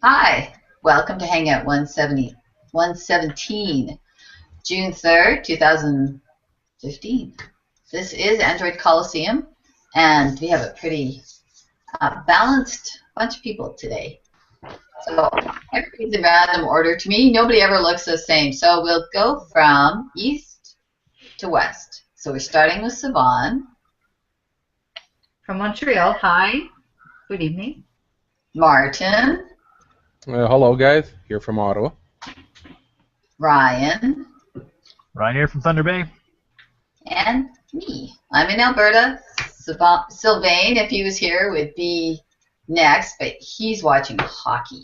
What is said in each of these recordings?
Hi, welcome to Hangout 117, June 3rd, 2015. This is Android Coliseum, and we have a pretty balanced bunch of people today. So everybody's in random order to me. Nobody ever looks the same. So we'll go from east to west. So we're starting with Siobhan. From Montreal, hi. Good evening. Martin. Hello, guys. Here from Ottawa. Ryan. Ryan here from Thunder Bay. And me. I'm in Alberta. Sylvain, if he was here, would be next, but he's watching hockey.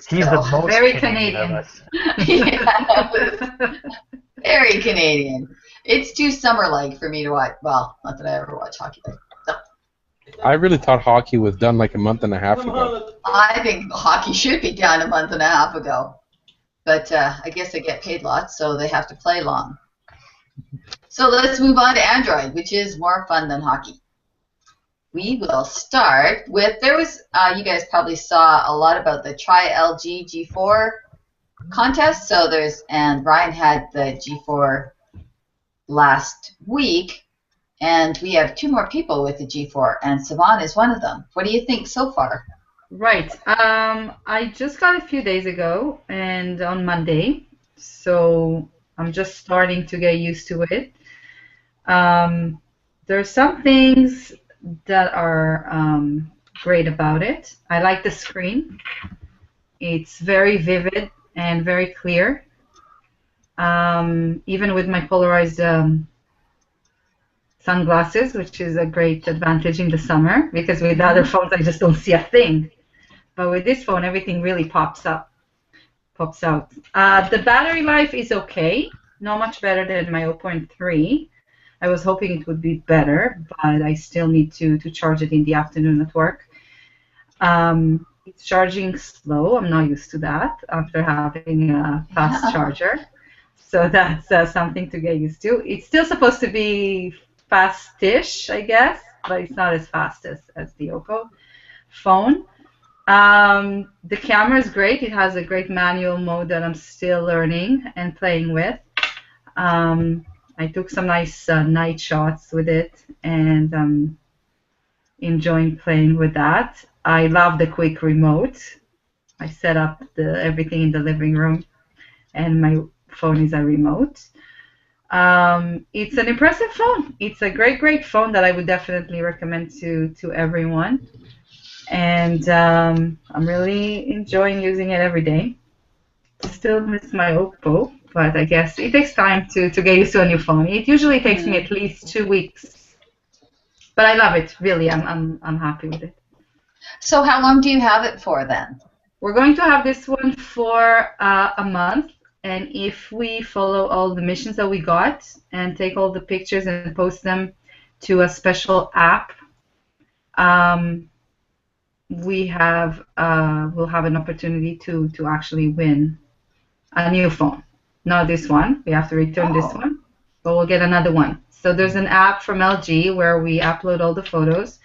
He's the most very Canadian of us. Yeah, very Canadian. It's too summer-like for me to watch. Well, not that I ever watch hockey. But no. I really thought hockey was done like a month and a half ago. I think hockey should be done a month and a half ago. But I guess they get paid lots, so they have to play long. So let's move on to Android, which is more fun than hockey. We will start with, you guys probably saw a lot about the Try LG G4 contest. And Ryan had the G4 last week, and we have 2 more people with the G4, and Siobhan is one of them. What do you think so far? Right. I just got it a few days ago, and on Monday, so I'm just starting to get used to it. There are some things that are great about it. I like the screen. It's very vivid and very clear. Even with my polarized sunglasses, which is a great advantage in the summer, because with other phones I just don't see a thing. But with this phone, everything really pops out. The battery life is okay, not much better than my 0.3. I was hoping it would be better, but I still need to charge it in the afternoon at work. It's charging slow. I'm not used to that after having a fast charger. So that's something to get used to. It's still supposed to be fast-ish, I guess, but it's not as fast as the Oppo phone. The camera is great. It has a great manual mode that I'm still learning and playing with. I took some nice night shots with it, and I'm enjoying playing with that. I love the quick remote. I set up everything in the living room, and my phone is a remote. It's an impressive phone. It's a great phone that I would definitely recommend to everyone. And I'm really enjoying using it every day. Still miss my Oppo, but I guess it takes time to get used to a new phone. It usually takes me at least 2 weeks. But I love it, really. I'm happy with it. So how long do you have it for then? We're going to have this one for a month, and if we follow all the missions that we got and take all the pictures and post them to a special app, we'll have an opportunity to actually win a new phone. Not this one. We have to return this one, but we'll get another one. So there's an app from LG where we upload all the photos,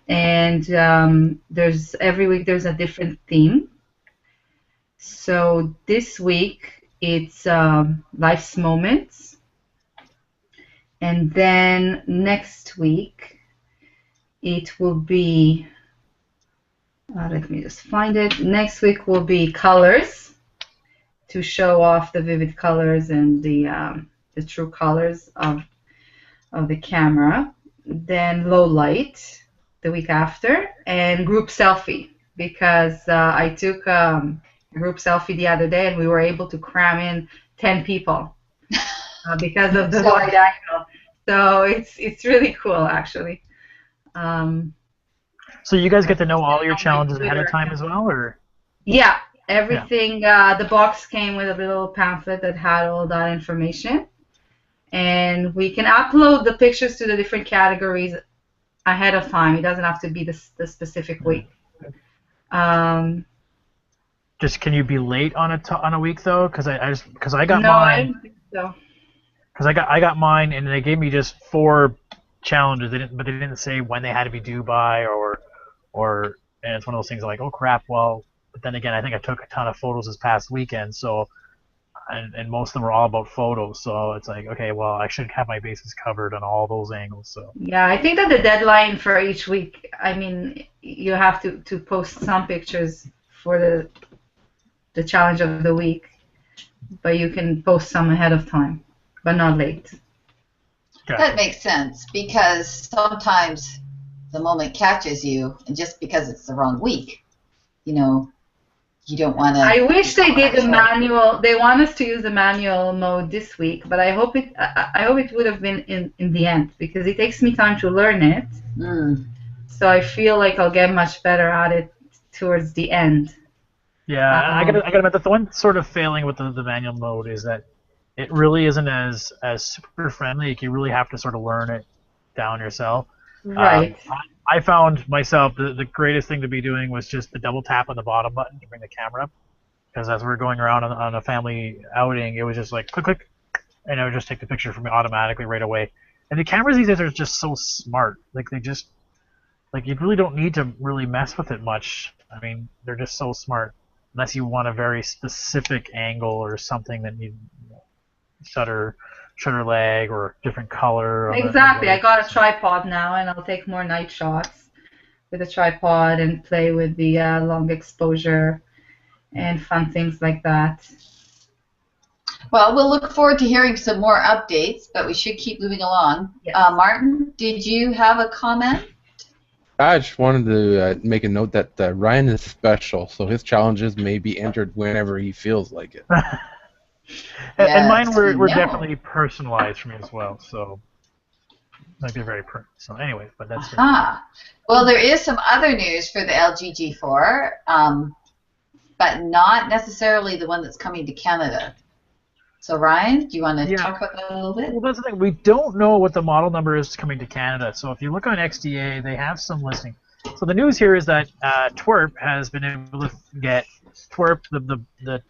and every week there's a different theme. So this week it's life's moments, and then next week it will be. Let me just find it. Next week will be colors, to show off the vivid colors and the true colors of the camera. Then low light the week after, and group selfie, because I took a group selfie the other day and we were able to cram in 10 people because of the wide angle. So it's really cool, actually. So you guys get to know all your challenges ahead of time as well, or? Yeah, everything. Yeah. The box came with a little pamphlet that had all that information, and we can upload the pictures to the different categories ahead of time. It doesn't have to be the specific week. Just can you be late on a week though? Because I got no, mine. I don't think so. Because I got mine and they gave me just 4 challenges. But they didn't say when they had to be due by or and it's one of those things like, oh crap, well, but then again, I think I took a ton of photos this past weekend, so, and most of them were all about photos, so it's like, okay, well, I should have my bases covered on all those angles, so. Yeah, I think that the deadline for each week, I mean, you have to post some pictures for the challenge of the week, but you can post some ahead of time, but not late. That makes sense, because sometimes the moment catches you, and just because it's the wrong week, you know, you don't want to. I wish they did the manual. They want us to use the manual mode this week, but I hope it would have been in the end, because it takes me time to learn it. So I feel like I'll get much better at it towards the end. Yeah, I gotta admit that the one sort of failing with the manual mode is that it really isn't as super friendly. You really have to sort of learn it down yourself. Right. I found myself the greatest thing to be doing was just the double tap on the bottom button to bring the camera up, because as we were going around on a family outing, it was just like click click, and it would just take the picture for me automatically right away. And the cameras these days are just so smart. Like they just you really don't need to really mess with it much. I mean, they're just so smart. Unless you want a very specific angle or something that you shutter lag or different color. Exactly. I got a tripod now, and I'll take more night shots with a tripod and play with the long exposure and fun things like that. Well, we'll look forward to hearing some more updates, but we should keep moving along. Yes. Martin, did you have a comment? I just wanted to make a note that Ryan is special, so his challenges may be entered whenever he feels like it. And mine were definitely personalized for me as well, so like they're very personal. So anyway, but that's it. Well, there is some other news for the LG G4, but not necessarily the one that's coming to Canada. So Ryan, do you want to talk about that a little bit? Well, that's the thing. We don't know what the model number is coming to Canada. So if you look on XDA, they have some listing. So the news here is that Twerp has been able to get Twerp, the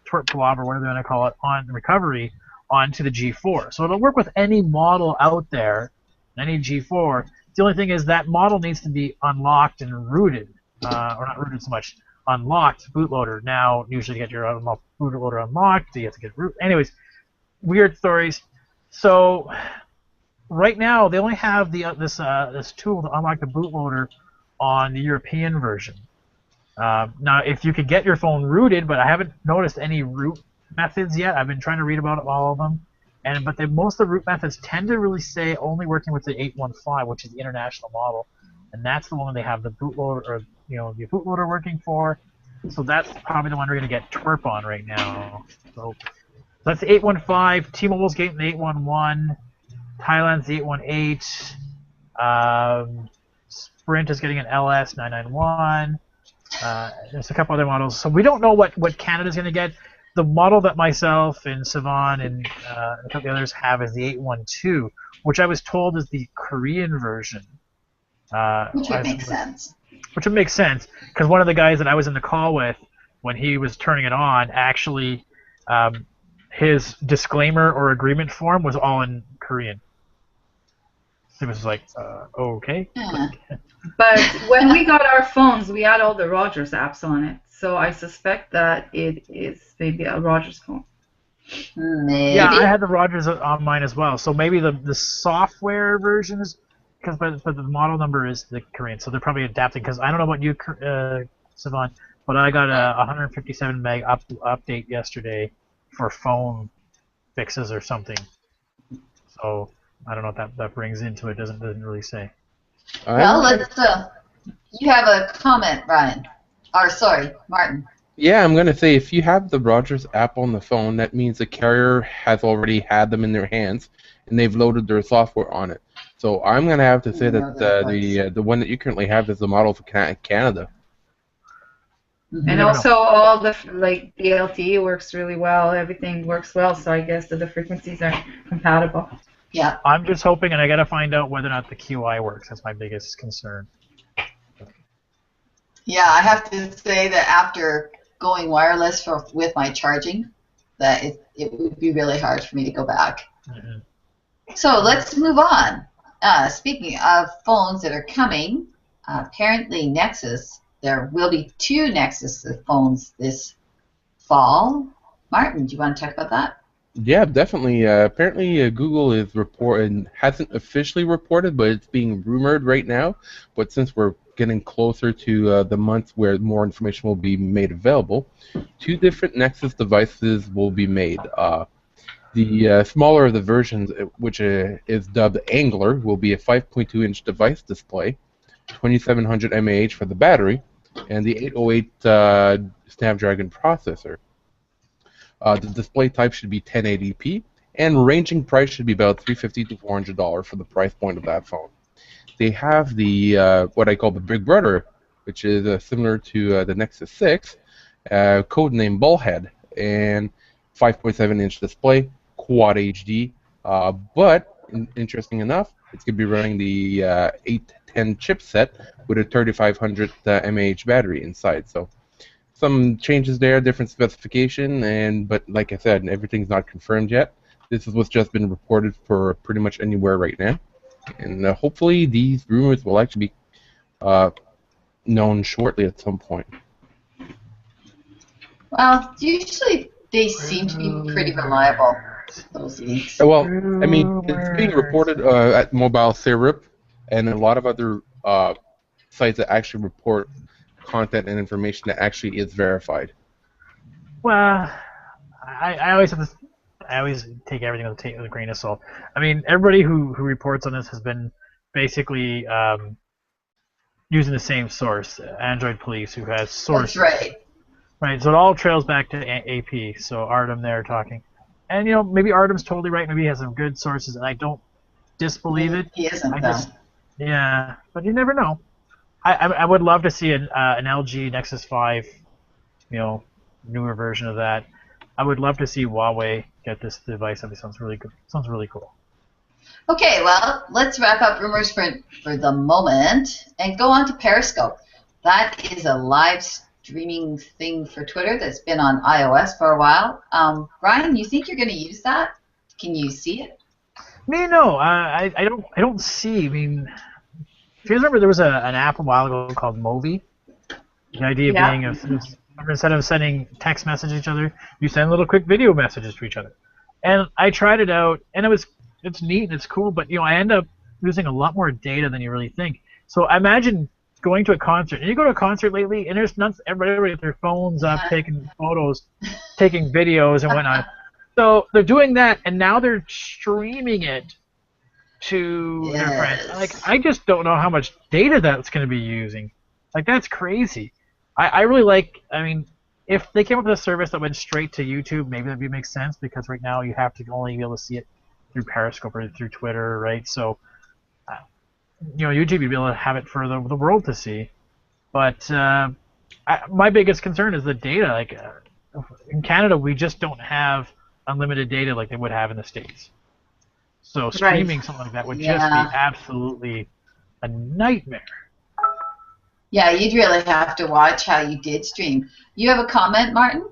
Twerp blob, or whatever they want to call it, on recovery onto the G4. So it'll work with any model out there, any G4. The only thing is that model needs to be unlocked and rooted, or not rooted so much, unlocked bootloader. Now, usually to get your bootloader unlocked, you have to get root. Anyways, weird stories. So right now they only have this tool to unlock the bootloader on the European version. Now, if you could get your phone rooted, but I haven't noticed any root methods yet. I've been trying to read about all of them, but most of the root methods tend to really say only working with the 815, which is the international model, and that's the one they have the bootloader, or the bootloader working for. So that's probably the one we're going to get Twerp on right now. So that's the 815. T-Mobile's getting the 811. Thailand's the 818. Sprint is getting an LS991. There's a couple other models. So we don't know what Canada's going to get. The model that myself and Sivan and a couple of others have is the 812, which I was told is the Korean version. Which would make sense. Which would make sense, because one of the guys that I was in the call with, when he was turning it on, actually, his disclaimer or agreement form was all in Korean. It was like, okay. Yeah. But when we got our phones, we had all the Rogers apps on it, so I suspect that it is maybe a Rogers phone. Maybe. Yeah, I had the Rogers on mine as well, so maybe the software version is, but the model number is the Korean, so they're probably adapting, because I don't know about you, Sivan, but I got a 157 meg update yesterday for phone fixes or something. So I don't know if that brings into it. Doesn't really say. Well, let's. You have a comment, Ryan. Or sorry, Martin. Yeah, I'm gonna say if you have the Rogers app on the phone, that means the carrier has already had them in their hands, and they've loaded their software on it. So I'm gonna have to say that the one that you currently have is the model for Canada. And also all the the LTE works really well. Everything works well. So I guess that the frequencies are compatible. Yeah. I'm just hoping, and I gotta find out whether or not the QI works. That's my biggest concern. Yeah, I have to say that after going wireless with my charging, that it would be really hard for me to go back. Mm-hmm. So let's move on. Speaking of phones that are coming, apparently Nexus there will be 2 Nexus phones this fall. Martin, do you want to talk about that? Yeah, definitely. Apparently, Google is hasn't officially reported, but it's being rumored right now. But since we're getting closer to the month where more information will be made available, 2 different Nexus devices will be made. The smaller of the versions, which is dubbed Angler, will be a 5.2-inch device display, 2700 mAh for the battery, and the 808 Snapdragon processor. The display type should be 1080p, and ranging price should be about $350 to $400 for the price point of that phone. They have the what I call the Big Brother, which is similar to the Nexus 6, codenamed Bullhead, and 5.7-inch display, Quad HD. But interesting enough, it's going to be running the 810 chipset with a 3500 mAh battery inside. So some changes there, different specification, but like I said, everything's not confirmed yet. This is what's just been reported for pretty much anywhere right now, and hopefully these rumors will actually be known shortly at some point. Well, usually they seem to be pretty reliable, those leaks. Well, I mean, it's being reported at Mobile Syrup and a lot of other sites that actually report content and information that actually is verified. Well, I always have this. I always take everything with a grain of salt. I mean, everybody who reports on this has been basically using the same source, Android Police, who has sources. That's right. Right, so it all trails back to AP. So Artem there talking, and maybe Artem's totally right. Maybe he has some good sources, and I don't disbelieve it. He isn't, though. Yeah, but you never know. I would love to see an LG Nexus 5, newer version of that. I would love to see Huawei get this device. That sounds really good. Sounds really cool. Okay, well, let's wrap up rumors for the moment and go on to Periscope. That is a live streaming thing for Twitter that's been on iOS for a while. Brian, you think you're going to use that? Can you see it? Me, no. I don't see. I mean, if you remember, there was an app a while ago called Movi. The idea being instead of sending text messages to each other, you send little quick video messages to each other. And I tried it out, and it's neat and it's cool, but I end up using a lot more data than you really think. So I imagine going to a concert, and you go to a concert lately, and there's everybody with their phones up, taking photos, taking videos, and whatnot. So they're doing that, and now they're streaming it to their friends. Like, I just don't know how much data that's going to be using. Like, that's crazy. I really like. I mean, if they came up with a service that went straight to YouTube, maybe that would make sense, because right now you have to only be able to see it through Periscope or through Twitter, right? So, YouTube, you'd be able to have it for the world to see. But my biggest concern is the data. Like, in Canada, we just don't have unlimited data like they would have in the States. So streaming something like that would just be absolutely a nightmare. Yeah, you'd really have to watch how you did stream. You have a comment, Martin?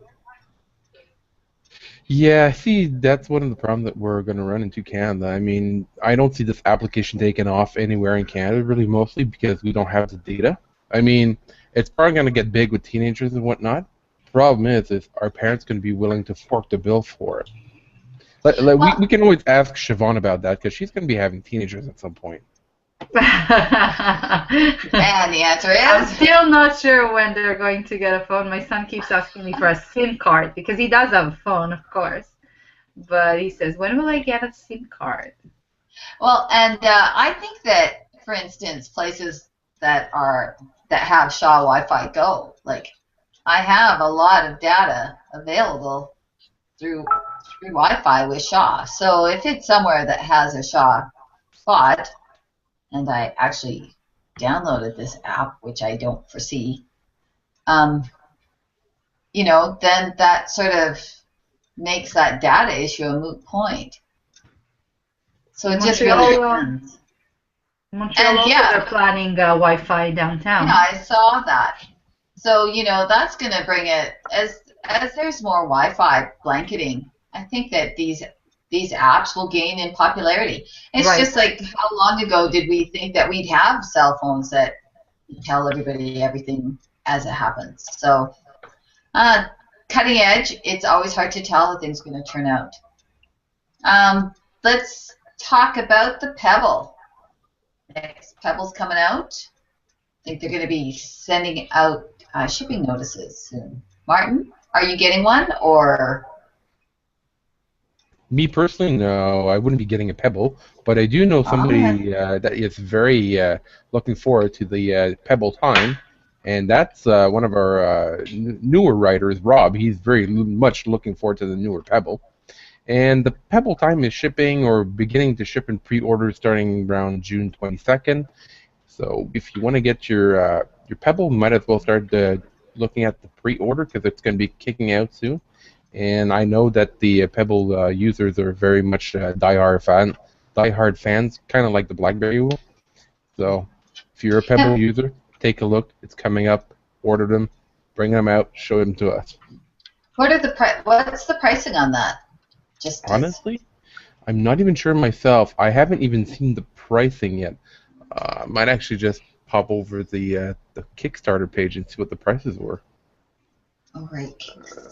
Yeah, see, that's one of the problems that we're going to run into Canada. I mean, I don't see this application taking off anywhere in Canada, really, mostly because we don't have the data. I mean, it's probably going to get big with teenagers and whatnot. The problem is our parents going to be willing to fork the bill for it. We can always ask Siobhan about that, because she's going to be having teenagers at some point. And the answer is? I'm still not sure when they're going to get a phone. My son keeps asking me for a SIM card, because he does have a phone, of course. But he says, when will I get a SIM card? Well, and I think that, for instance, places that have Shaw Wi-Fi Go, like, I have a lot of data available through Wi-Fi with Shaw. So if it's somewhere that has a Shaw spot, and I actually downloaded this app, which I don't foresee, then that sort of makes that data issue a moot point. So it just really depends. Montreal, they're planning Wi-Fi downtown. Yeah, I saw that. So, that's going to bring it, as there's more Wi-Fi blanketing, I think that these apps will gain in popularity. It's just like, how long ago did we think that we'd have cell phones that tell everybody everything as it happens. So, cutting edge, it's always hard to tell how things are going to turn out. Let's talk about the Pebble. Next Pebble's coming out. I think they're going to be sending out shipping notices soon. Martin, are you getting one, or? Me personally, no, I wouldn't be getting a Pebble, but I do know somebody that is very looking forward to the Pebble time, and that's one of our newer writers, Rob. He's very much looking forward to the newer Pebble. And the Pebble time is shipping or beginning to ship in pre-order starting around June 22nd. So if you want to get your Pebble, you might as well start looking at the pre-order because it's going to be kicking out soon. And I know that the Pebble users are very much diehard fans, kind of like the BlackBerry will. So if you're a Pebble user, take a look. It's coming up. Order them, bring them out, show them to us. What's the pricing on that? Honestly, I'm not even sure myself. I haven't even seen the pricing yet. Might actually just pop over the Kickstarter page and see what the prices were. Oh, right.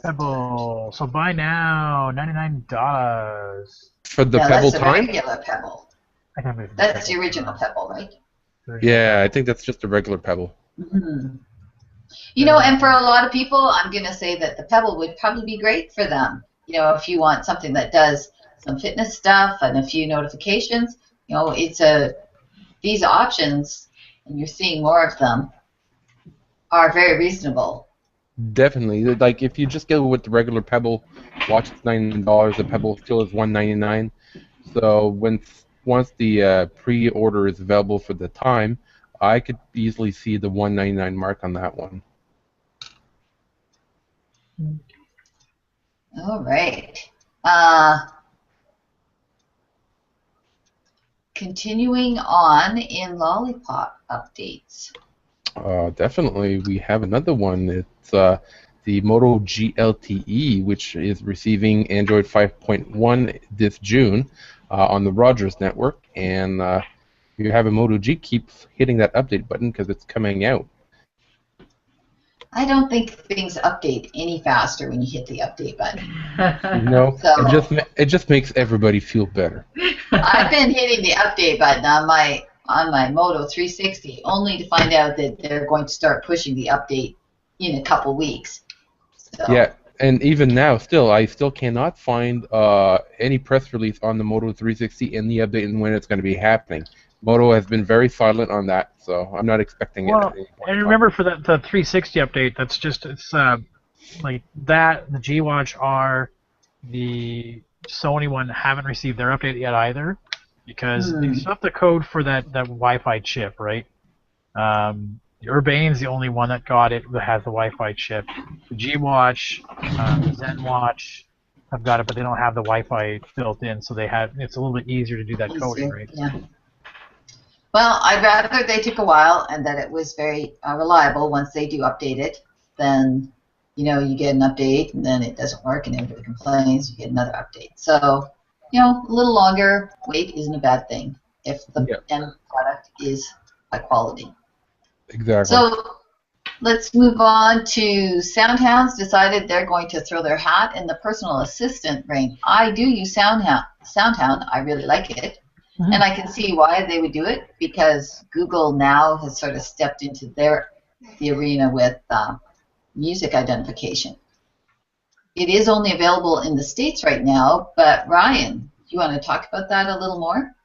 Pebble. So buy now, $99. For the Pebble that's time? The regular Pebble. I can't believe That's the original Pebble, right? Yeah, I think that's just a regular Pebble. Mm-hmm. You know, and for a lot of people, I'm going to say that the Pebble would probably be great for them. You know, if you want something that does some fitness stuff and a few notifications, you know, these options, and you're seeing more of them, are very reasonable. Definitely. Like, if you just go with the regular Pebble, watch it's $99, the Pebble still is $199. So once the pre-order is available for the time, I could easily see the $199 mark on that one. All right. Continuing on in Lollipop updates. Definitely, we have another one. It's the Moto GLTE, which is receiving Android 5.1 this June on the Rogers network. And if you have a Moto G, keep hitting that update button because it's coming out. I don't think things update any faster when you hit the update button. No, So, it just makes everybody feel better. I've been hitting the update button on my Moto 360 only to find out that they're going to start pushing the update in a couple weeks. So. Yeah, and even now, I still cannot find any press release on the Moto 360 and the update and when it's going to be happening. Moto has been very silent on that, so I'm not expecting it. Well, and remember for the 360 update, it's like that, the G-Watch R, the Sony one haven't received their update yet either, because they still have the code for that Wi-Fi chip, right? The Urbane's the only one that got it that has the Wi-Fi chip. The G-Watch, the Zen Watch have got it, but they don't have the Wi-Fi built in, so it's a little bit easier to do that coding, right? Yeah. Well, I'd rather they took a while and that it was very reliable once they do update it than, you get an update and then it doesn't work and everybody complains, you get another update. So, a little longer wait isn't a bad thing if the end product is high quality. Exactly. So let's move on to SoundHound's decided they're going to throw their hat in the personal assistant ring. I do use SoundHound. I really like it. Mm-hmm. And I can see why they would do it because Google now has sort of stepped into the arena with music identification. It is only available in the States right now, but Ryan, do you want to talk about that a little more?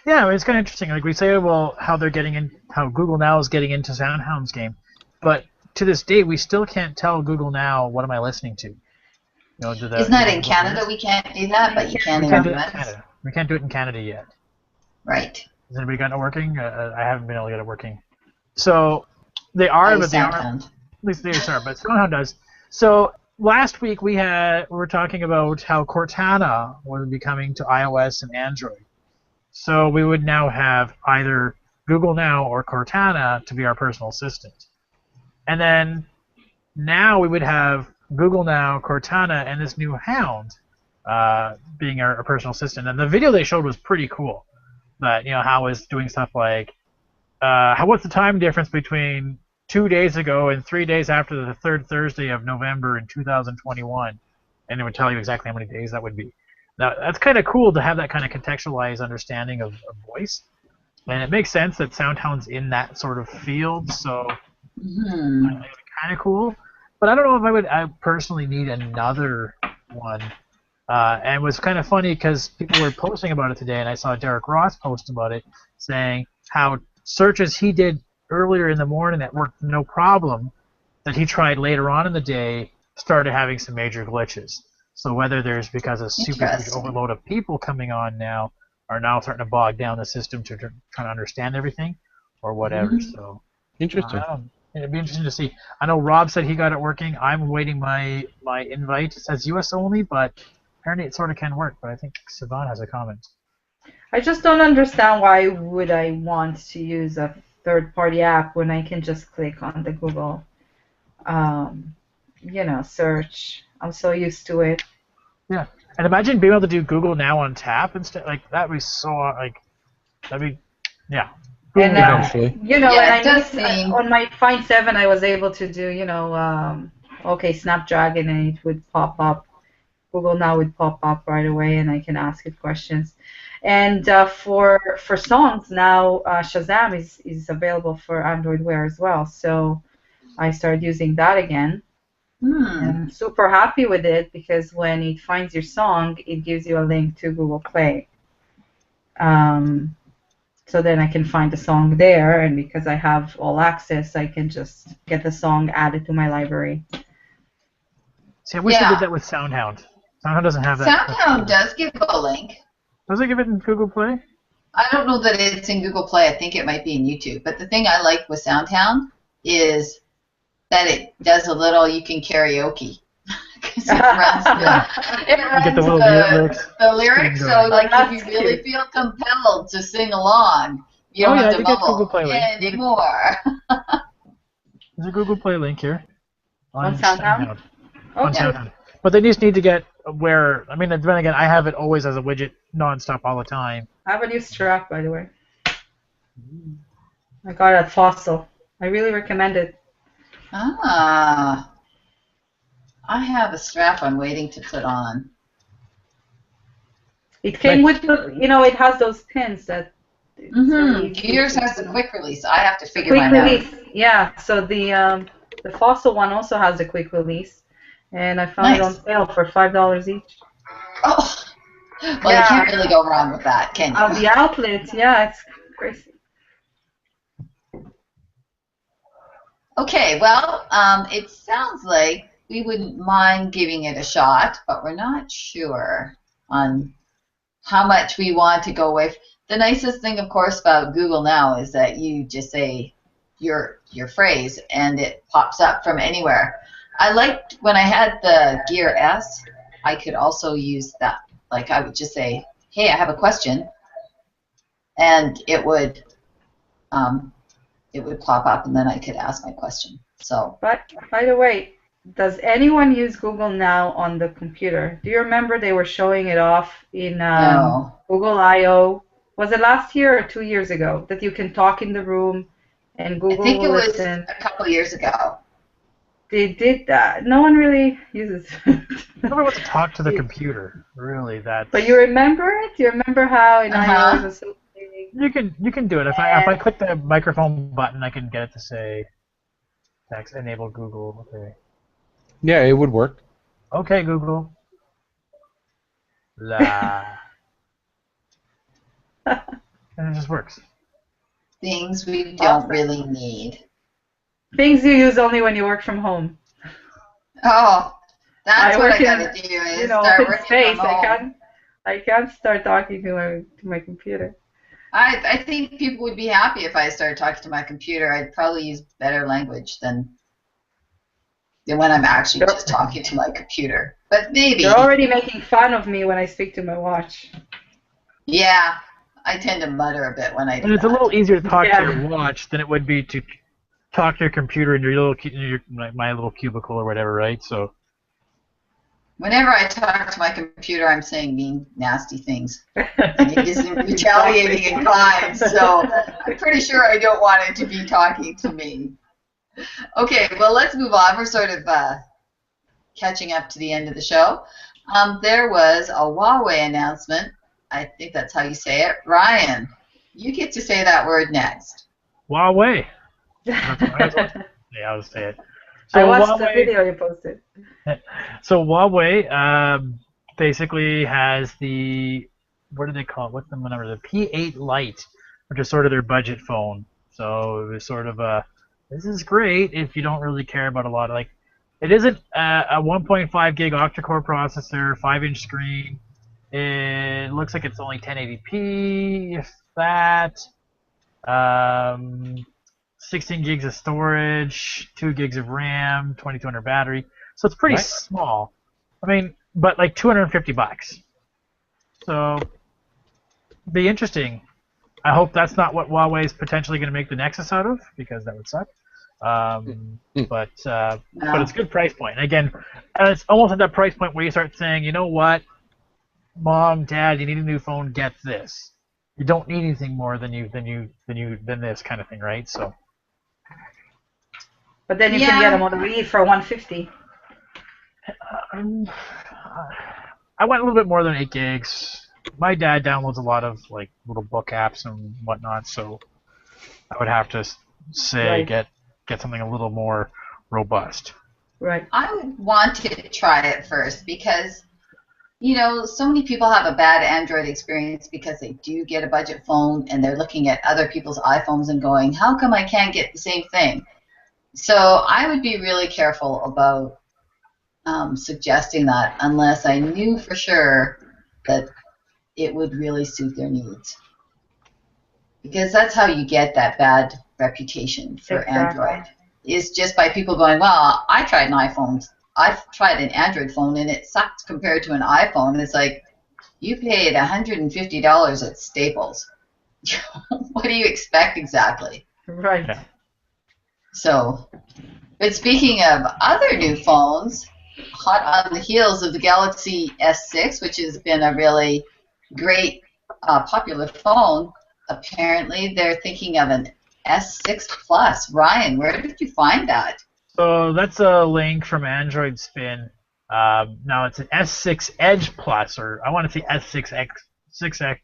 Yeah, it's kind of interesting. Like we say, well, how Google Now is getting into SoundHound's game, but to this day, we still can't tell Google Now what am I listening to. Isn't that in Canada? We can't do that, but you can in the US. We can't do it in Canada yet. Right. Has anybody gotten it working? I haven't been able to get it working. So they are, but they are. At least they are, but SoundHound does. So last week we were talking about how Cortana would be coming to iOS and Android. So we would now have either Google Now or Cortana to be our personal assistant. And then now we would have Google Now, Cortana, and this new Hound being our personal assistant. And the video they showed was pretty cool. But how it's doing stuff like what's the time difference between 2 days ago and 3 days after the third Thursday of November in 2021, and it would tell you exactly how many days that would be. Now, that's kind of cool to have that kind of contextualized understanding of voice. And it makes sense that SoundHound's in that sort of field, so it's kind of cool. But I don't know if I personally need another one. And it was kind of funny because people were posting about it today, and I saw Derek Ross post about it, saying how searches he did earlier in the morning that worked no problem, that he tried later on in the day, started having some major glitches. So whether there's because a super huge overload of people coming on now are now starting to bog down the system to try to understand everything, or whatever. So Interesting. It'd be interesting to see. I know Rob said he got it working. I'm waiting my invite. It says US only, but apparently it sort of can work. But I think Siobhan has a comment. I just don't understand why would I want to use a third-party app when I can just click on the Google, search. I'm so used to it. Yeah, and imagine being able to do Google Now on tap instead. Like that'd be so yeah. And Eventually. on my Find 7, I was able to do, Snapdragon, and it would pop up. Google Now would pop up right away, and I can ask it questions. And for songs now, Shazam is available for Android Wear as well. So I started using that again. And I'm super happy with it because when it finds your song, it gives you a link to Google Play. So then I can find the song there, and because I have all access, I can just get the song added to my library. See, I wish I did that with SoundHound. SoundHound doesn't have that. SoundHound does give a link. Does it give it in Google Play? I don't know that it's in Google Play. I think it might be in YouTube. But the thing I like with SoundHound is that it does a little, you can karaoke. It runs the lyrics, so like if you really feel compelled to sing along, you don't have to mumble anymore. There's a Google Play link here. On SoundHound? Okay. On SoundHound. But they just need to get where, I mean, then again, I have it always as a widget nonstop all the time. I have a new strap, by the way. I got it at Fossil. I really recommend it. I have a strap I'm waiting to put on. It came with, it has those pins that. Yours has the quick release. I have to figure mine out. Quick release, yeah. So the Fossil one also has a quick release, and I found it on sale for $5 each. Oh, well, you can't really go wrong with that, can you? The outlet, yeah, it's crazy. Okay, well, it sounds like we wouldn't mind giving it a shot, but we're not sure on how much we want to go with. The nicest thing, of course, about Google Now is that you just say your phrase and it pops up from anywhere. I liked when I had the Gear S, I could also use that. Like I would just say, hey, I have a question, and it would pop up, and then I could ask my question. So. But by the way, does anyone use Google Now on the computer? Do you remember they were showing it off in Google I/O? Was it last year or 2 years ago that you can talk in the room and Google will listen? I think it was a couple of years ago. They did that. No one really uses it. Nobody wants to talk to the computer, really. But you remember it? You remember how in I/O it was so big? You can do it. If I click the microphone button, I can get it to say text enable Google. Okay. Yeah, it would work. Okay, Google. La. And it just works. Things we don't really need. Things you use only when you work from home. Oh, that's what I gotta do is start working space. from home. I can't start talking to my computer. I think people would be happy if I started talking to my computer. I'd probably use better language than when I'm actually just talking to my computer. But maybe. You're already making fun of me when I speak to my watch. Yeah, I tend to mutter a bit when I do And it's that. a little easier to talk to your watch than it would be to talk to your computer in my little cubicle or whatever, right? So. Whenever I talk to my computer, I'm saying mean, nasty things. And it isn't retaliating in kind, so I'm pretty sure I don't want it to be talking to me. Okay, well, let's move on. We're sort of catching up to the end of the show. There was a Huawei announcement. I think that's how you say it. Ryan, you get to say that word next. Huawei. I'll say it. I So watched the Huawei, video you posted. so Huawei basically has the, what do they call it? What's the number? The P8 Lite, which is sort of their budget phone. So it was sort of this is great if you don't really care about a lot of, like, it isn't a 1.5 gig octa-core processor, 5-inch screen. It looks like it's only 1080p, if that. 16 gigs of storage, 2 gigs of RAM, 2200 battery. So it's pretty small. I mean, but like $250. So be interesting. I hope that's not what Huawei is potentially going to make the Nexus out of, because that would suck. But it's a good price point. And again, it's almost at that price point where you start saying, you know what, Mom, Dad, you need a new phone. Get this. You don't need anything more than this kind of thing, right? So. But then you can get a Model E for $150. I went a little bit more than 8 gigs. My dad downloads a lot of like little book apps and whatnot, so I would have to say get something a little more robust. Right. I would want to try it first because, you know, so many people have a bad Android experience because they do get a budget phone and they're looking at other people's iPhones and going, how come I can't get the same thing? So I would be really careful about suggesting that unless I knew for sure that it would really suit their needs. Because that's how you get that bad reputation for Android, is just by people going, well, I tried an iPhone. I've tried an Android phone and it sucked compared to an iPhone. It's like, you paid $150 at Staples. What do you expect exactly? Right. Yeah. So, but speaking of other new phones, hot on the heels of the Galaxy S6, which has been a really great popular phone, apparently they're thinking of an S6 Plus. Ryan, where did you find that? So that's a link from Android Spin. Now it's an S6 Edge Plus, or I want to say S6X, 6X.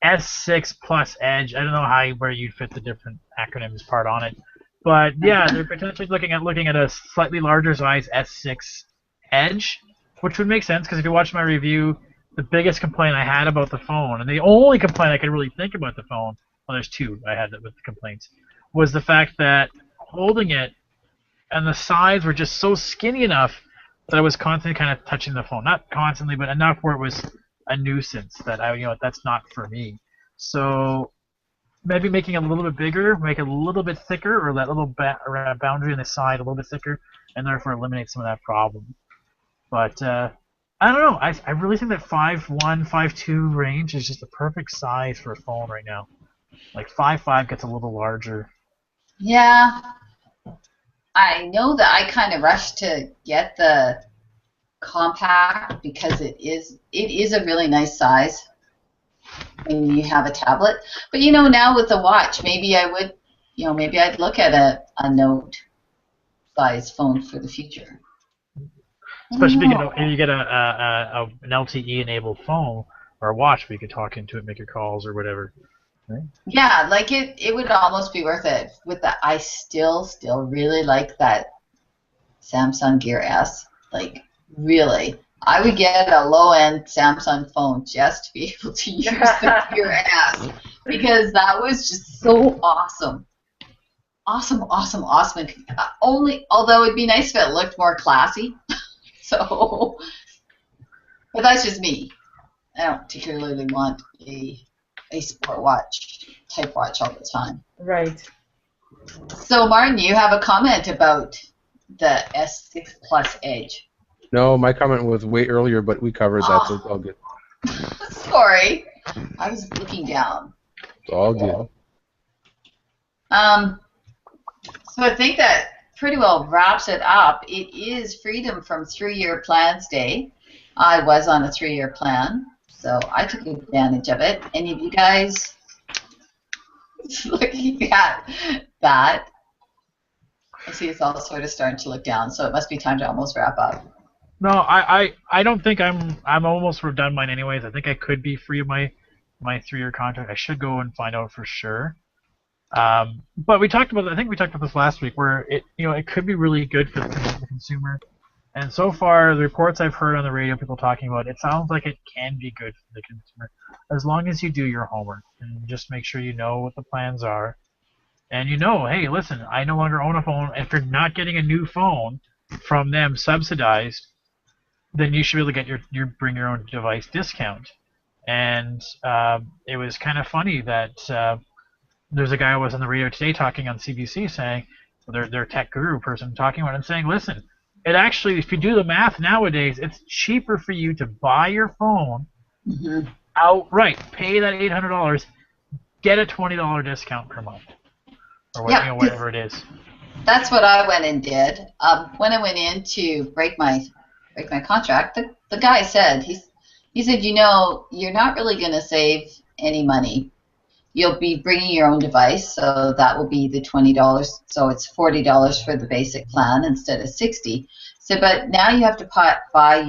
S6 Plus Edge. I don't know where you'd fit the different acronyms part on it, but yeah, they're potentially looking at a slightly larger size S6 Edge, which would make sense because if you watch my review, the biggest complaint I had about the phone, and the only complaint I could really think about the phone, well, there's two I had with the complaints, was the fact that holding it and the sides were just so skinny enough that I was constantly kind of touching the phone. Not constantly, but enough where it was a nuisance that that's not for me. So maybe making it a little bit bigger, make it a little bit thicker, or that little boundary on the side a little bit thicker, and therefore eliminate some of that problem. But I don't know. I really think that 5'1", 5'2" range is just the perfect size for a phone right now. Like 5'5" gets a little larger. Yeah. I know that I kind of rushed to get the compact because it is a really nice size when you have a tablet. But now with the watch, maybe I would, maybe I'd look at a Note size phone for the future. Especially if you get an LTE enabled phone or a watch, where you could talk into it, make your calls or whatever. Right? Yeah, like it would almost be worth it. With that, I still really like that Samsung Gear S. Like, really, I would get a low-end Samsung phone just to be able to use the Gear S because that was just so awesome. Awesome. Although it'd be nice if it looked more classy. So, but that's just me. I don't particularly want a sport watch type watch all the time. Right. So, Martin, you have a comment about the S6 Plus Edge. No, my comment was way earlier, but we covered that, so it's all good. Sorry. I was looking down. It's all good. So I think that pretty well wraps it up. It is Freedom from 3-Year Plans Day. I was on a 3-year plan, so I took advantage of it. Any of you guys looking at that? I see it's all sort of starting to look down, so it must be time to almost wrap up. No, I don't think I'm almost done mine anyways. I think I could be free of my 3-year contract. I should go and find out for sure. But I think we talked about this last week, where it could be really good for the consumer. And so far, the reports I've heard on the radio, people talking about it, sounds like it can be good for the consumer, as long as you do your homework and just make sure you know what the plans are. And hey, listen, I no longer own a phone. If you're not getting a new phone from them subsidized, then you should be able to get your bring your own device discount. And it was kind of funny that there's a guy who was on the radio today talking on CBC saying, their tech guru person talking about it and saying, listen, it actually, if you do the math nowadays, it's cheaper for you to buy your phone outright, pay that $800, get a $20 discount per month, or whatever it is. That's what I went and did. When I went in to break my contract, the guy said, he said, you're not really going to save any money. You'll be bringing your own device, so that will be the $20. So it's $40 for the basic plan instead of $60. So, but now you have to buy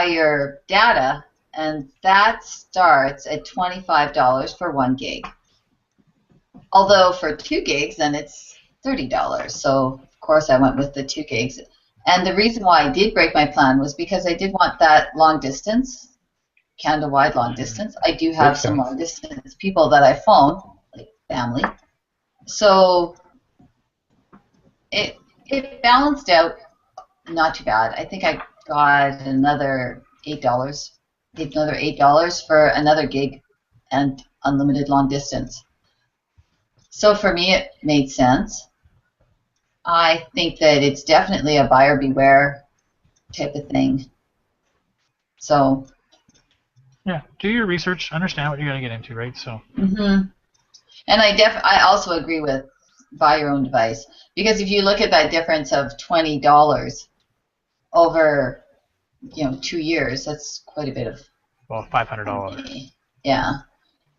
your data, and that starts at $25 for 1 gig. Although for 2 gigs, then it's $30. So of course I went with the 2 gigs. And the reason why I did break my plan was because I did want that long distance. Canada-wide long distance. I do have some long distance people that I phone, like family. So it balanced out not too bad. I think I got another $8. Paid another $8 for another gig and unlimited long distance. So for me, it made sense. I think that it's definitely a buyer beware type of thing. So. Yeah, do your research, understand what you're going to get into, right? So. And I also agree with buy your own device, because if you look at that difference of $20 over 2 years, that's quite a bit of. Well, $500. Yeah,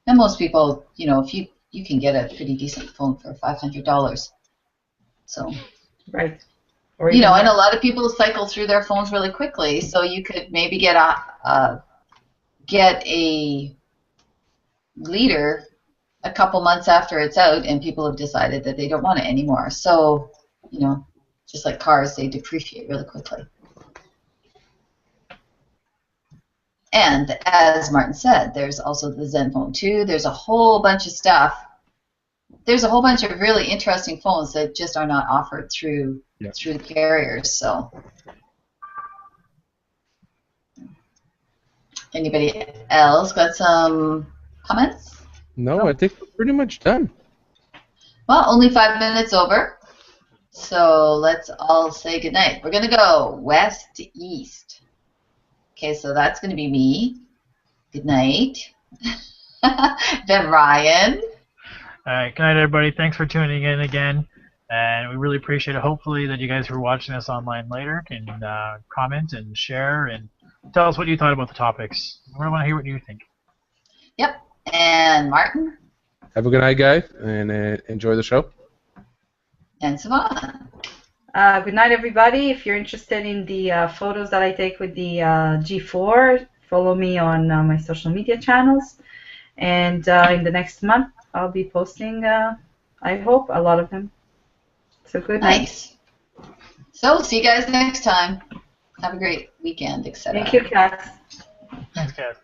and most people, if you can get a pretty decent phone for $500, so. Right. Or and a lot of people cycle through their phones really quickly, so you could maybe get a leader a couple months after it's out, and people have decided that they don't want it anymore. So, just like cars, they depreciate really quickly. And as Martin said, there's also the Zenfone 2. There's a whole bunch of stuff. There's a whole bunch of really interesting phones that just are not offered through the carriers. So. Anybody else got some comments? No, I think we're pretty much done. Well, only 5 minutes over, so let's all say goodnight. We're going to go west to east. Okay, so that's going to be me. Good night. Then Ryan. All right, good night, everybody. Thanks for tuning in again, and we really appreciate it. Hopefully that you guys who are watching this online later can comment and share and tell us what you thought about the topics. We want to hear what you think. Yep. And Martin. Have a good night, guys, and enjoy the show. And Savannah. Good night, everybody. If you're interested in the photos that I take with the G4, follow me on my social media channels. And in the next month, I'll be posting, I hope, a lot of them. So good night. Nice. So see you guys next time. Have a great weekend, etc. Thank you, Kat. Thanks, guys.